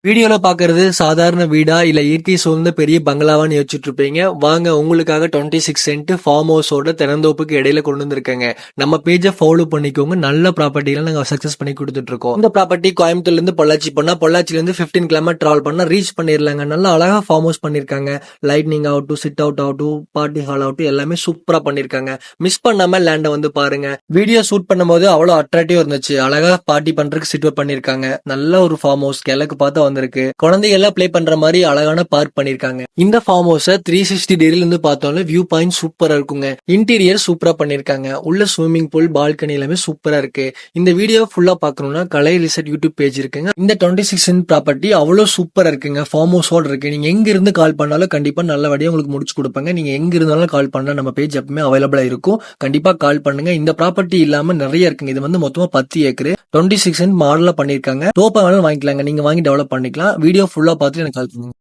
வீடியோல பாக்குறது சாதாரண வீடா இல்ல இயற்கை சூழ்ந்த பெரிய பங்களாவான்னு யோசிச்சுட்டு இருப்பீங்க. வாங்க உங்களுக்காக 26 சென்ட் ஃபார்ம் ஹவுஸோட திறந்தோப்புக்கு இடையில கொண்டு வந்திருக்கேங்க. நம்ம பேஜை ஃபாலோ பண்ணிக்கோங்க. நல்ல ப்ராப்பர்ட்டிலாம் நாங்க சக்சஸ் பண்ணி கொடுத்துட்டு இருக்கோம். இந்த ப்ராப்பர்ட்டி கோயம்புத்தூர்ல இருந்து பொள்ளாச்சி போனா, பொள்ளாச்சில இருந்து 15 கிலோமீட்டர் டிராவல் பண்ணா ரீச் பண்ணிடலாங்க. நல்லா அழகா ஃபார்ம் ஹவுஸ் பண்ணிருக்காங்க. லைட்னிங் ஆகட்டும், சிட் அவுட் ஆகட்டும், பார்ட்டி ஹால் ஆகட்டும் எல்லாமே சூப்பரா பண்ணிருக்காங்க. மிஸ் பண்ணாம லேண்ட வந்து பாருங்க. வீடியோ ஷூட் பண்ணும்போது அவ்வளவு அட்ராக்டிவா இருந்துச்சு. அழகா பார்ட்டி பண்றதுக்கு சிட் அவுட் பண்ணிருக்காங்க. நல்ல ஒரு ஃபார்ம் ஹவுஸ் கிழக்கு பார்த்து வந்திருக்கு. குழந்தைகள் எல்லாம் ப்ளே பண்ற மாதிரி அழகான பார்க் பண்ணிருக்காங்க. இந்த ஃபார்ம் ஹவுஸ் 360 டிகிரில இருந்து பார்த்தாலும் வியூ பாயிண்ட் சூப்பரா இருக்குங்க. இன்டீரியர் சூப்பரா பண்ணிருக்காங்க. உள்ள ஸ்விம்மிங் பூல், பால்கனி எல்லாமே சூப்பரா இருக்கு. இந்த வீடியோ ஃபுல்லா பாக்கணும்னா கலை ரிசர்ட் யூடியூப் பேஜ் இருக்குங்க. இந்த 26 சென்ட் ப்ராப்பர்ட்டி அவ்வளவு சூப்பரா இருக்குங்க. ஃபார்ம் ஹவுஸோட இருக்கு. நீங்க எங்க இருந்து கால் பண்ணாலும் கண்டிப்பா நல்லபடியா உங்களுக்கு முடிச்சு கொடுப்பாங்க. நீங்க எங்க இருந்தாலும் கால் பண்ணா நம்ம பேஜ் எப்பவுமே அவைலபிளா இருக்கும். கண்டிப்பா கால் பண்ணுங்க. இந்த ப்ராப்பர்ட்டி இல்லாம நிறைய இருக்குங்க. இது வந்து மொத்தமா 10 ஏக்கர் 26 சென்ட் மாடலா பண்ணிருக்காங்க. தோப்பா வேணாலும் வாங்கிக்கலாங்க. நீங்க வாங்கி டெவலப் பண்ணிக்கலாம். வீடியோ ஃபுல்லா பார்த்துட்டு எனக்கு கால் பண்ணுங்க.